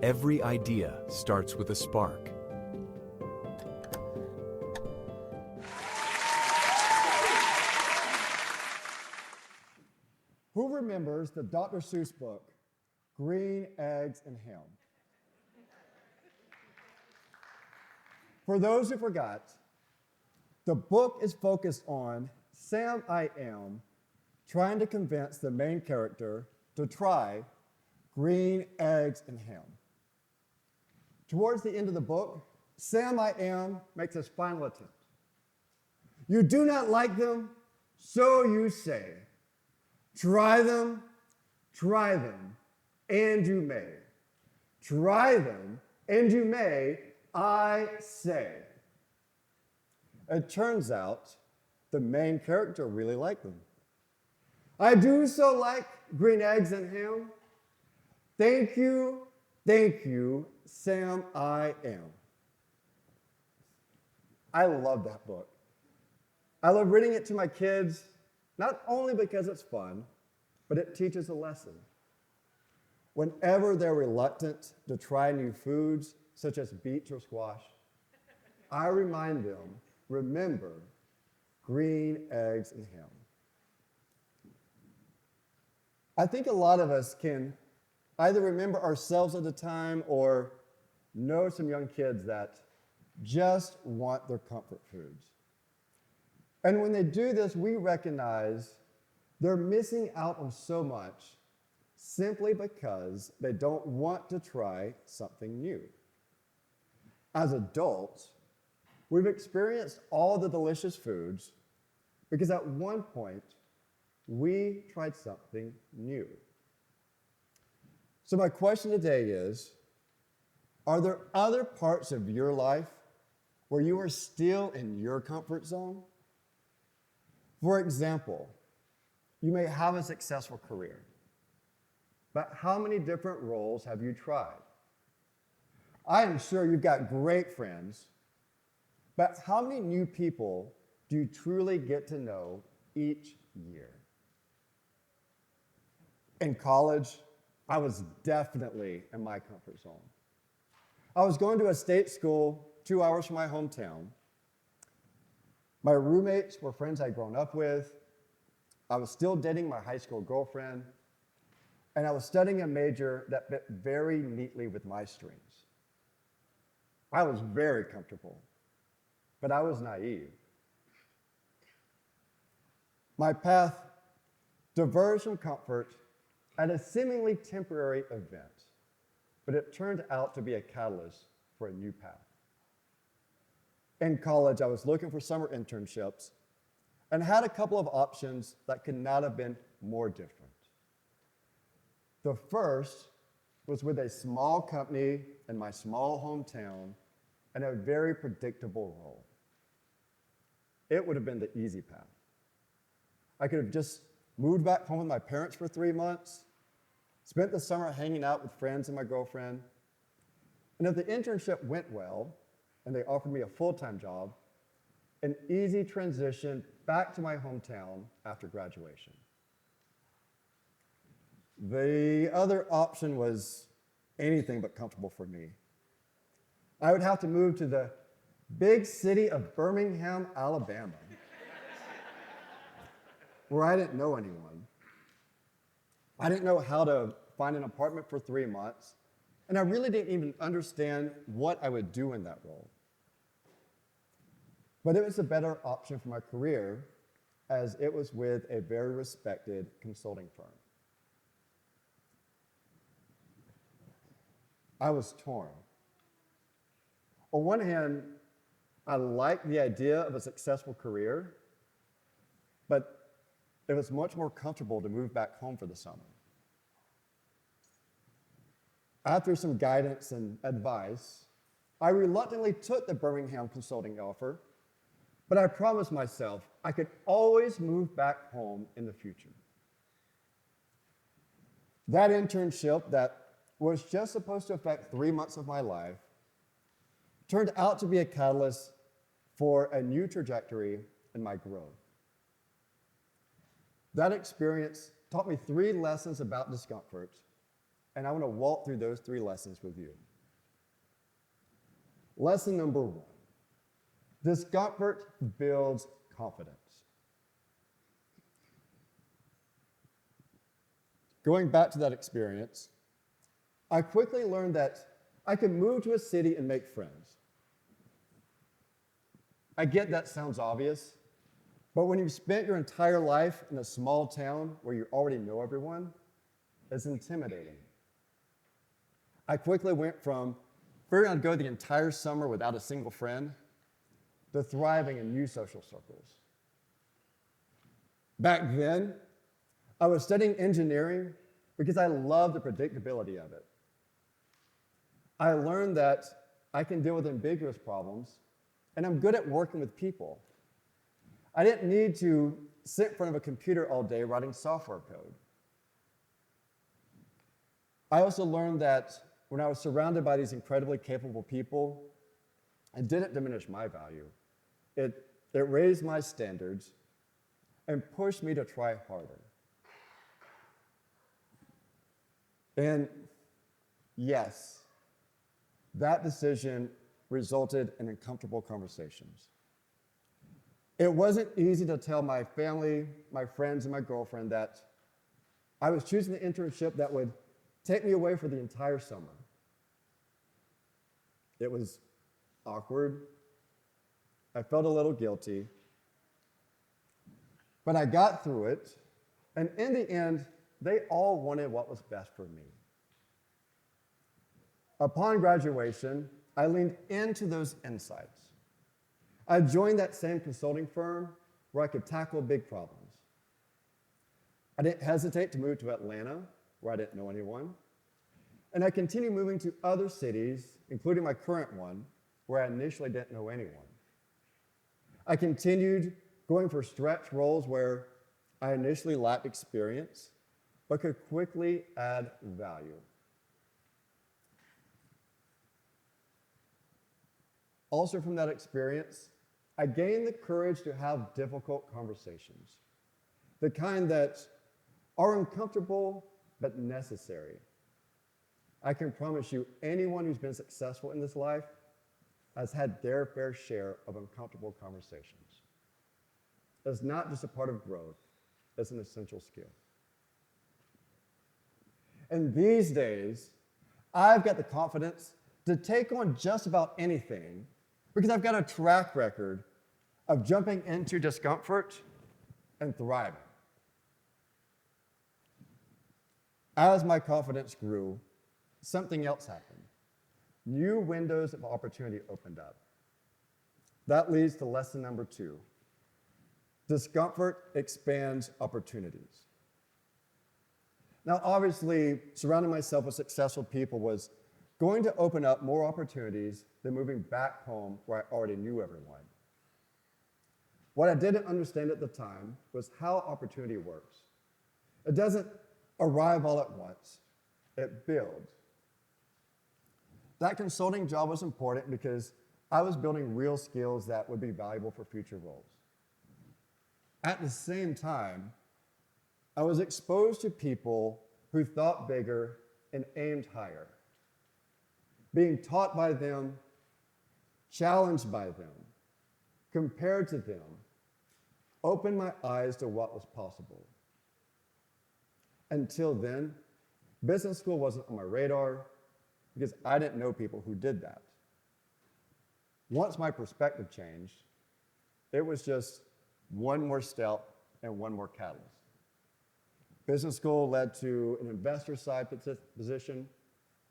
Every idea starts with a spark. Who remembers the Dr. Seuss book, Green Eggs and Ham? For those who forgot, the book is focused on Sam I Am trying to convince the main character to try green eggs and ham. Towards the end of the book, Sam I Am makes his final attempt. You do not like them, so you say. Try them, and you may. Try them, and you may, I say. It turns out the main character really liked them. I do so like green eggs and ham. Thank you, Sam I Am. I love that book. I love reading it to my kids, not only because it's fun, but it teaches a lesson. Whenever they're reluctant to try new foods, such as beets or squash, I remind them, remember, green eggs and ham. I think a lot of us can either remember ourselves at the time or know some young kids that just want their comfort foods. And when they do this, we recognize they're missing out on so much simply because they don't want to try something new. As adults, we've experienced all the delicious foods because at one point, we tried something new. So my question today is, are there other parts of your life where you are still in your comfort zone? For example, you may have a successful career, but how many different roles have you tried? I am sure you've got great friends, but how many new people do you truly get to know each year? In college, I was definitely in my comfort zone. I was going to a state school 2 hours from my hometown. My roommates were friends I'd grown up with. I was still dating my high school girlfriend, and I was studying a major that fit very neatly with my strengths. I was very comfortable, but I was naive. My path diverged from comfort at a seemingly temporary event, but it turned out to be a catalyst for a new path. In college, I was looking for summer internships and had a couple of options that could not have been more different. The first was with a small company in my small hometown and a very predictable role. It would have been the easy path. I could have just moved back home with my parents for 3 months, spent the summer hanging out with friends and my girlfriend, and if the internship went well and they offered me a full-time job, an easy transition back to my hometown after graduation. The other option was anything but comfortable for me. I would have to move to the big city of Birmingham, Alabama, where I didn't know anyone. I didn't know how to find an apartment for 3 months, and I really didn't even understand what I would do in that role. But it was a better option for my career, as it was with a very respected consulting firm. I was torn. On one hand, I liked the idea of a successful career, but it was much more comfortable to move back home for the summer. After some guidance and advice, I reluctantly took the Birmingham consulting offer, but I promised myself I could always move back home in the future. That internship that was just supposed to affect 3 months of my life turned out to be a catalyst for a new trajectory in my growth. That experience taught me 3 lessons about discomfort and I want to walk through those 3 lessons with you. Lesson number 1, discomfort builds confidence. Going back to that experience, I quickly learned that I could move to a city and make friends. I get that sounds obvious, but when you've spent your entire life in a small town where you already know everyone, it's intimidating. I quickly went from figuring I'd go the entire summer without a single friend to thriving in new social circles. Back then, I was studying engineering because I loved the predictability of it. I learned that I can deal with ambiguous problems, and I'm good at working with people. I didn't need to sit in front of a computer all day writing software code. I also learned that when I was surrounded by these incredibly capable people, it didn't diminish my value. It raised my standards and pushed me to try harder. And yes, that decision resulted in uncomfortable conversations. It wasn't easy to tell my family, my friends, and my girlfriend that I was choosing the internship that would take me away for the entire summer. It was awkward. I felt a little guilty. But I got through it, and in the end, they all wanted what was best for me. Upon graduation, I leaned into those insights. I joined that same consulting firm where I could tackle big problems. I didn't hesitate to move to Atlanta, where I didn't know anyone. And I continued moving to other cities, including my current one, where I initially didn't know anyone. I continued going for stretch roles where I initially lacked experience, but could quickly add value. Also from that experience, I gained the courage to have difficult conversations, the kind that are uncomfortable but necessary. I can promise you, anyone who's been successful in this life has had their fair share of uncomfortable conversations. It's not just a part of growth, it's an essential skill. And these days, I've got the confidence to take on just about anything because I've got a track record of jumping into discomfort and thriving. As my confidence grew, something else happened. New windows of opportunity opened up. That leads to lesson number 2. Discomfort expands opportunities. Now, obviously, surrounding myself with successful people was going to open up more opportunities than moving back home where I already knew everyone. What I didn't understand at the time was how opportunity works. It doesn't arrive all at once, it builds. That consulting job was important because I was building real skills that would be valuable for future roles. At the same time, I was exposed to people who thought bigger and aimed higher. Being taught by them, challenged by them, compared to them, opened my eyes to what was possible. Until then, business school wasn't on my radar because I didn't know people who did that. Once my perspective changed, it was just one more step and one more catalyst. Business school led to an investor side position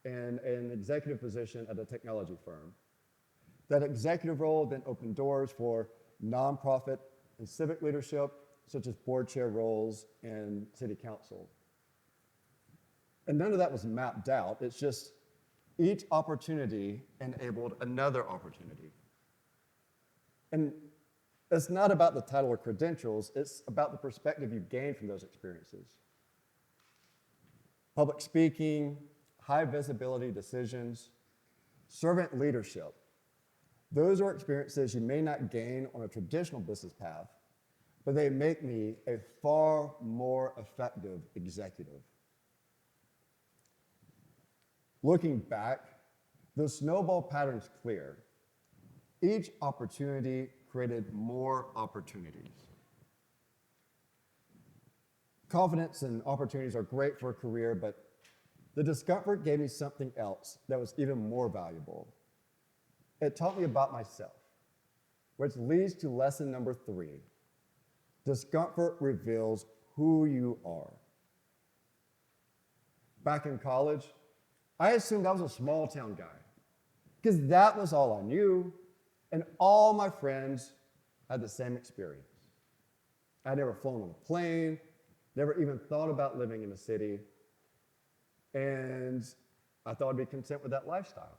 and an executive position at a technology firm. That executive role then opened doors for nonprofit and civic leadership, such as board chair roles and city council. And none of that was mapped out. It's just each opportunity enabled another opportunity. And it's not about the title or credentials, it's about the perspective you gain from those experiences. Public speaking, high visibility decisions, servant leadership. Those are experiences you may not gain on a traditional business path, but they make me a far more effective executive. Looking back, the snowball pattern's clear. Each opportunity created more opportunities. Confidence and opportunities are great for a career, but the discomfort gave me something else that was even more valuable. It taught me about myself, which leads to lesson number 3. Discomfort reveals who you are. Back in college, I assumed I was a small town guy because that was all I knew, and all my friends had the same experience. I'd never flown on a plane, never even thought about living in a city, and I thought I'd be content with that lifestyle.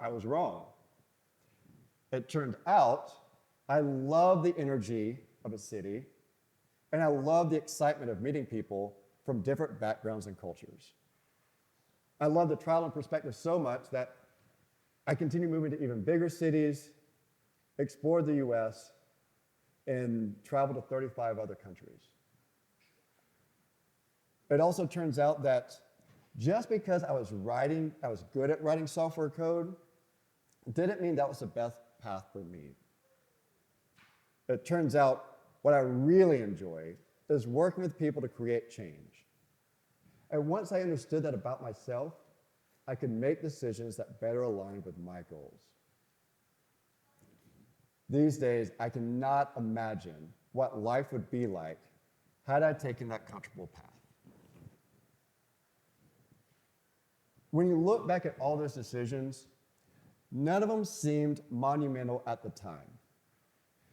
I was wrong. It turned out I love the energy of a city, and I love the excitement of meeting people from different backgrounds and cultures. I love the travel and perspective so much that I continue moving to even bigger cities, explored the US, and traveled to 35 other countries. It also turns out that just because I was good at writing software code, didn't mean that was the best path for me. It turns out what I really enjoy is working with people to create change. And once I understood that about myself, I could make decisions that better aligned with my goals. These days, I cannot imagine what life would be like had I taken that comfortable path. When you look back at all those decisions, none of them seemed monumental at the time.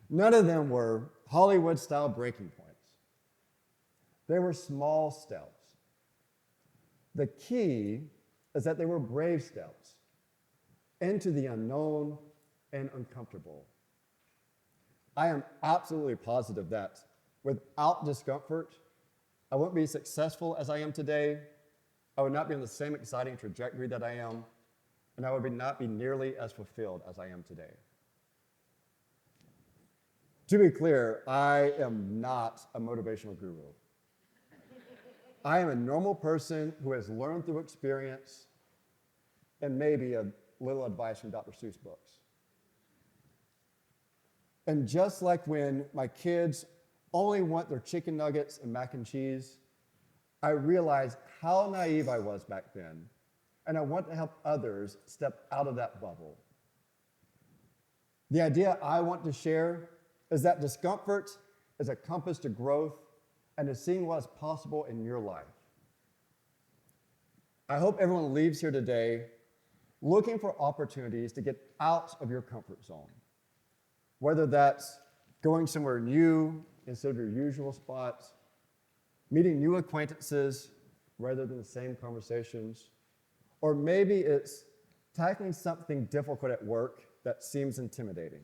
None of them were Hollywood-style breaking points. They were small steps. The key is that they were brave steps into the unknown and uncomfortable. I am absolutely positive that without discomfort, I wouldn't be as successful as I am today. I would not be on the same exciting trajectory that I am, and I would not be nearly as fulfilled as I am today. To be clear, I am not a motivational guru. I am a normal person who has learned through experience and maybe a little advice from Dr. Seuss books. And just like when my kids only want their chicken nuggets and mac and cheese, I realized how naive I was back then, and I want to help others step out of that bubble. The idea I want to share is that discomfort is a compass to growth and to seeing what is possible in your life. I hope everyone leaves here today looking for opportunities to get out of your comfort zone, whether that's going somewhere new instead of your usual spot, meeting new acquaintances rather than the same conversations, or maybe it's tackling something difficult at work that seems intimidating.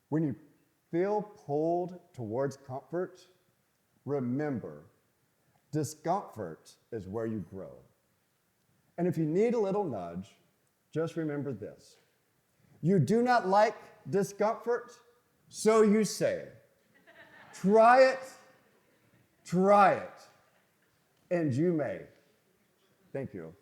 When you feel pulled towards comfort, remember, discomfort is where you grow. And if you need a little nudge, just remember this. You do not like discomfort, so you say. Try it, and you may. Thank you.